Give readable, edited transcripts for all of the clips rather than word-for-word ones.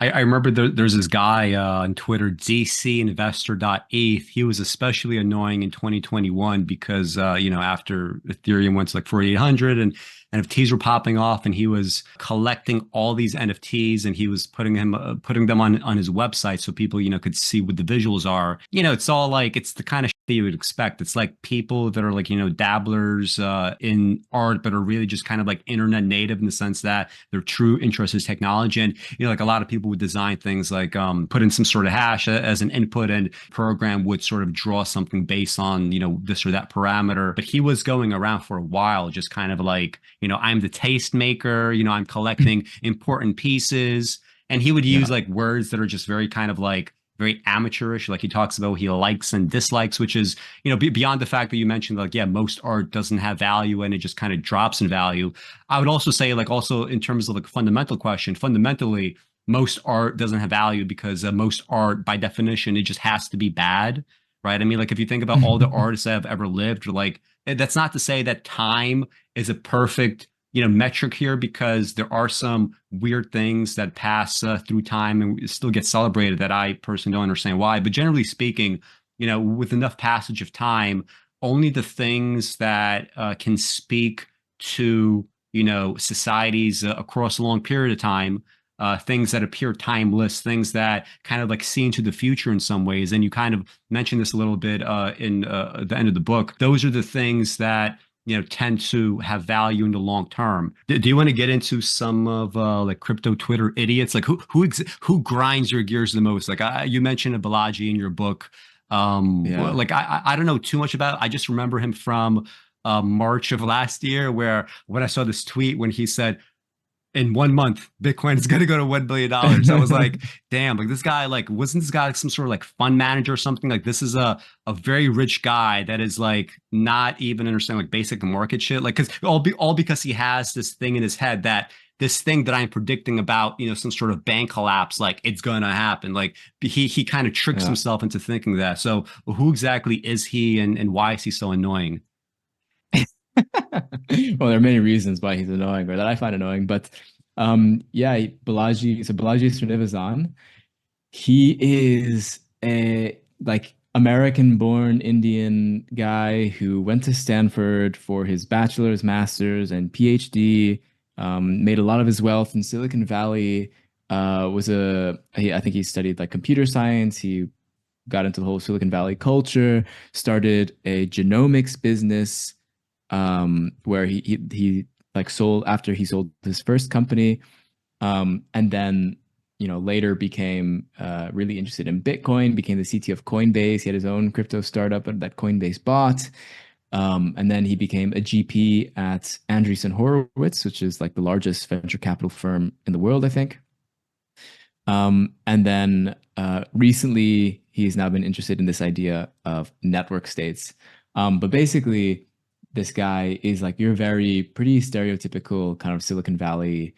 I remember there's this guy on Twitter, dcinvestor.eth. He was especially annoying in 2021 because after Ethereum went to like 4,800 and NFTs were popping off, and he was collecting all these NFTs and he was putting them on his website so people could see what the visuals are. It's all like it's the kind of that you would expect. It's like people that are like dabblers in art, but are really just kind of like internet native in the sense that their true interest is technology. And like a lot of people would design things like put in some sort of hash as an input, and program would sort of draw something based on this or that parameter. But he was going around for a while just kind of like I'm the taste maker, I'm collecting important pieces. And he would use Yeah. like words that are just very kind of like very amateurish. Like he talks about what he likes and dislikes, which is beyond the fact that you mentioned like, yeah, most art doesn't have value and it just kind of drops in value. I would also say like, also in terms of like fundamental question, fundamentally most art doesn't have value because most art by definition it just has to be bad, right? I mean, like if you think about all the artists that have ever lived, like that's not to say that time is a perfect metric here, because there are some weird things that pass through time and still get celebrated that I personally don't understand why. But generally speaking, with enough passage of time, only the things that can speak to societies across a long period of time, things that appear timeless, things that kind of like see into the future in some ways. And you kind of mentioned this a little bit in the end of the book. Those are the things that tend to have value in the long term. Do you want to get into some of like crypto Twitter idiots? Like who grinds your gears the most? Like you mentioned a Balaji in your book. Yeah. Like I don't know too much about it. I just remember him from March of last year, where when I saw this tweet when he said, in 1 month, Bitcoin is going to go to $1 billion. I was like, damn, like this guy, like, wasn't this guy like some sort of like fund manager or something? Like, this is a very rich guy that is like not even understanding like basic market shit. Like, because all because he has this thing in his head that this thing that I'm predicting about, some sort of bank collapse, like it's gonna happen. Like he kind of tricks Yeah. himself into thinking that. So who exactly is he, and why is he so annoying? Well, there are many reasons why he's annoying or that I find annoying, but yeah, Balaji Srinivasan, he is a like American-born Indian guy who went to Stanford for his bachelor's, master's, and PhD. Made a lot of his wealth in Silicon Valley. I think he studied like computer science. He got into the whole Silicon Valley culture, started a genomics business, where he like sold after he sold his first company, and then later became really interested in Bitcoin, became the CTO of Coinbase. He had his own crypto startup that Coinbase bought. And then he became a GP at Andreessen Horowitz, which is like the largest venture capital firm in the world, I think. And then recently, he's now been interested in this idea of network states. But basically, this guy is like your very pretty stereotypical kind of Silicon Valley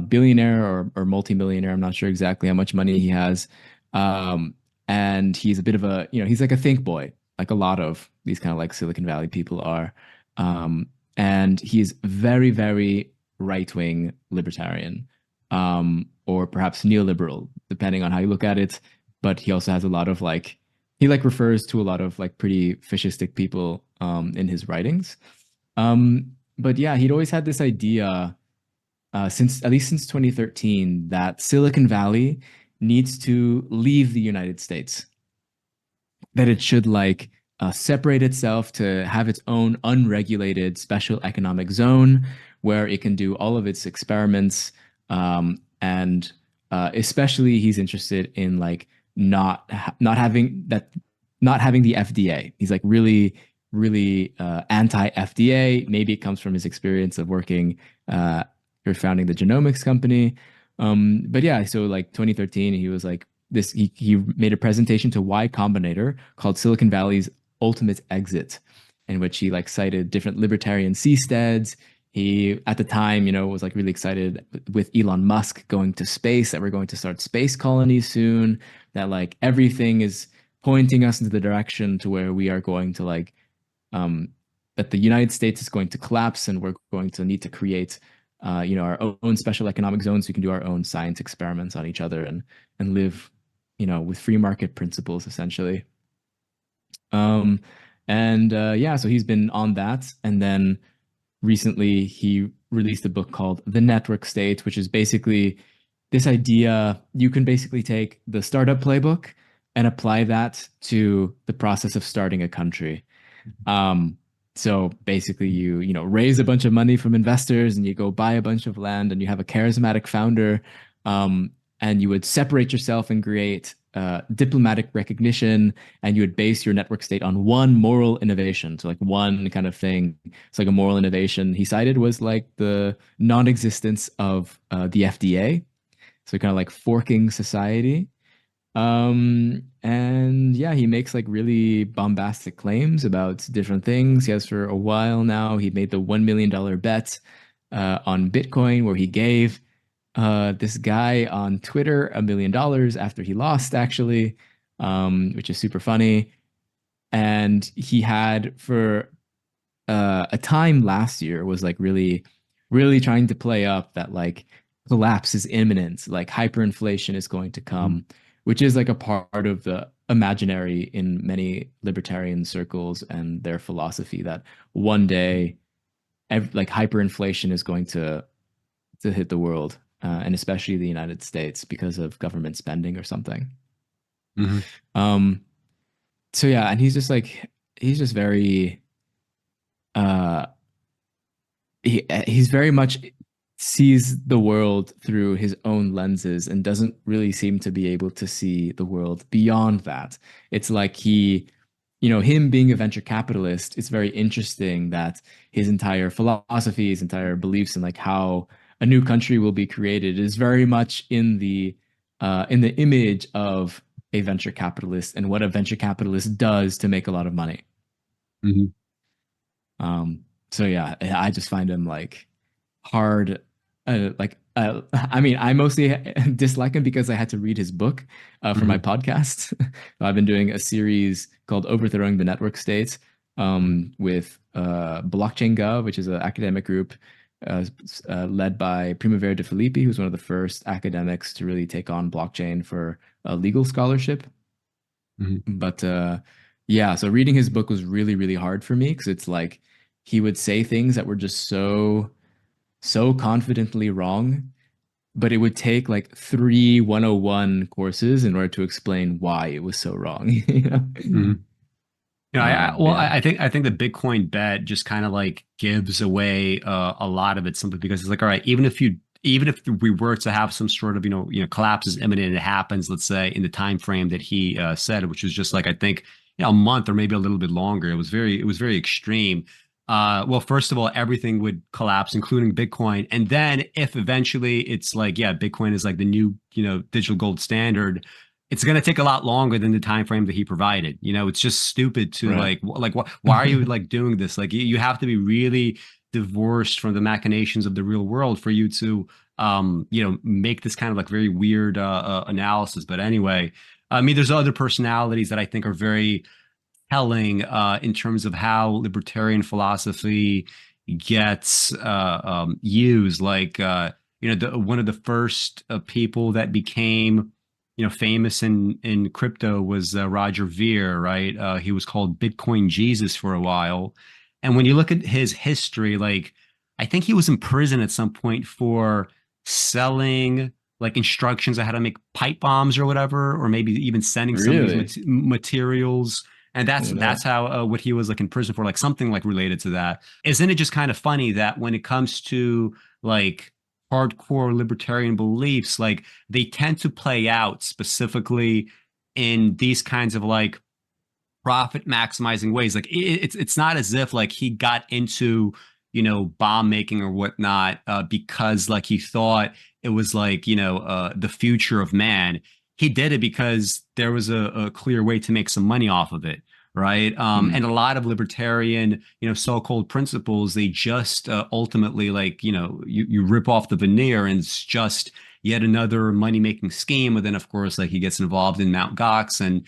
billionaire or multimillionaire. I'm not sure exactly how much money he has. And he's a bit of he's like a think boy, like a lot of these kind of like Silicon Valley people are. And he's very, very right-wing libertarian, or perhaps neoliberal, depending on how you look at it. But he also has a lot of like he like refers to a lot of like pretty fascistic people in his writings. But yeah, he'd always had this idea since at least since 2013 that Silicon Valley needs to leave the United States, that it should like separate itself to have its own unregulated special economic zone where it can do all of its experiments. And especially, he's interested in like not having that, not having the FDA. He's like really, really anti FDA. Maybe it comes from his experience of working or founding the genomics company. But yeah, so like 2013, he was like this. He made a presentation to Y Combinator called Silicon Valley's Ultimate Exit, in which he like cited different libertarian seasteads. He at the time, was like really excited with Elon Musk going to space, that we're going to start space colonies soon, that like everything is pointing us into the direction to where we are going to like that the United States is going to collapse and we're going to need to create our own special economic zones. We can do our own science experiments on each other and live, with free market principles essentially. Um, and yeah, so he's been on that, and then recently he released a book called The Network State, which is basically this idea you can basically take the startup playbook and apply that to the process of starting a country. Um, so basically you raise a bunch of money from investors and you go buy a bunch of land and you have a charismatic founder, um, and you would separate yourself and create diplomatic recognition, and you would base your network state on one moral innovation. So like one kind of thing. It's like a moral innovation he cited was like the non-existence of the FDA. So kind of like forking society. And yeah, he makes like really bombastic claims about different things. He has for a while now. He made the $1 million bet on Bitcoin, where he gave this guy on Twitter $1 million after he lost, actually, which is super funny. And he had for a time last year was like really, really trying to play up that like collapse is imminent, like hyperinflation is going to come, which is like a part of the imaginary in many libertarian circles and their philosophy that one day, like hyperinflation is going to hit the world, and especially the United States because of government spending or something. Mm-hmm. Um, so yeah, and he's just very uh he's very much sees the world through his own lenses and doesn't really seem to be able to see the world beyond that. It's like him being a venture capitalist, it's very interesting that his entire philosophy, his entire beliefs, and like how a new country will be created is very much in the image of a venture capitalist and what a venture capitalist does to make a lot of money. Mm-hmm. Um, so yeah, I just find him like hard. I mean, I mostly dislike him because I had to read his book for my Mm-hmm. podcast. I've been doing a series called Overthrowing the Network State, with Blockchain Gov, which is an academic group led by Primavera de Filippi, who's one of the first academics to really take on blockchain for legal scholarship. Mm-hmm. But yeah, so reading his book was really, really hard for me because it's like he would say things that were just so confidently wrong, but it would take like three 101 courses in order to explain why it was so wrong. Mm-hmm. But Well, yeah, I think the Bitcoin bet just kind of like gives away a lot of it simply because it's like, all right, even if we were to have some sort of collapse is imminent and it happens, let's say in the time frame that he said, which was just like I think a month or maybe a little bit longer. It was very extreme. Well, first of all, everything would collapse, including Bitcoin, and then if eventually it's like, yeah, Bitcoin is like the new digital gold standard, it's going to take a lot longer than the time frame that he provided. It's just stupid to right. like why are you like doing this? Like you have to be really divorced from the machinations of the real world for you to make this kind of like very weird analysis. But anyway, I mean, there's other personalities that I think are very telling in terms of how libertarian philosophy gets used. Like, one of the first people that became, famous in crypto was Roger Ver, right? He was called Bitcoin Jesus for a while. And when you look at his history, like, I think he was in prison at some point for selling like instructions on how to make pipe bombs or whatever, or maybe even sending some of these Really? materials, and I that's don't know. that's how what he was like in prison for, like something like related to that. Isn't it just kind of funny that when it comes to like hardcore libertarian beliefs, like they tend to play out specifically in these kinds of like profit maximizing ways. Like it's not as if like he got into bomb making or whatnot because like he thought it was like the future of man. He did it because there was a clear way to make some money off of it, right? And Hmm. a lot of libertarian so-called principles, they just ultimately like you rip off the veneer and it's just yet another money-making scheme. And then of course like he gets involved in Mount Gox, and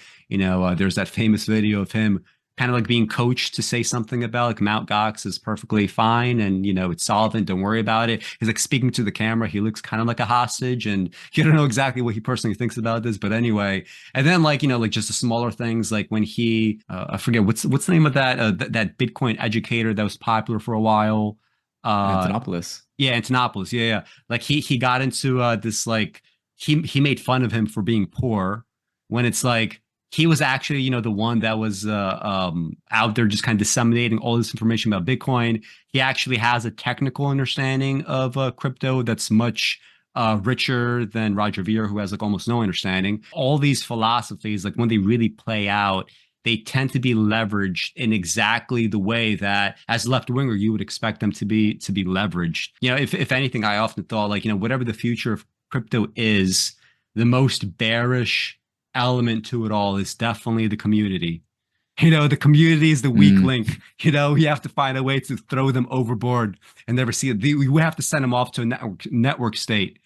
there's that famous video of him kind of like being coached to say something about like Mount Gox is perfectly fine and it's solvent, don't worry about it. He's like speaking to the camera, he looks kind of like a hostage, and you don't know exactly what he personally thinks about this, but anyway. And then like like just the smaller things, like when he I forget what's the name of that that Bitcoin educator that was popular for a while. Antonopoulos. Yeah, Antonopoulos. Yeah, yeah. Like he got into this like he made fun of him for being poor when it's like he was actually the one that was out there just kind of disseminating all this information about Bitcoin. He actually has a technical understanding of crypto that's much richer than Roger Ver, who has like almost no understanding. All these philosophies, like when they really play out, they tend to be leveraged in exactly the way that as a left winger you would expect them to be leveraged. If anything, I often thought like, whatever the future of crypto is, the most bearish element to it all is definitely the community. The community is the weak Mm. link. You have to find a way to throw them overboard and never see it. We have to send them off to a network state.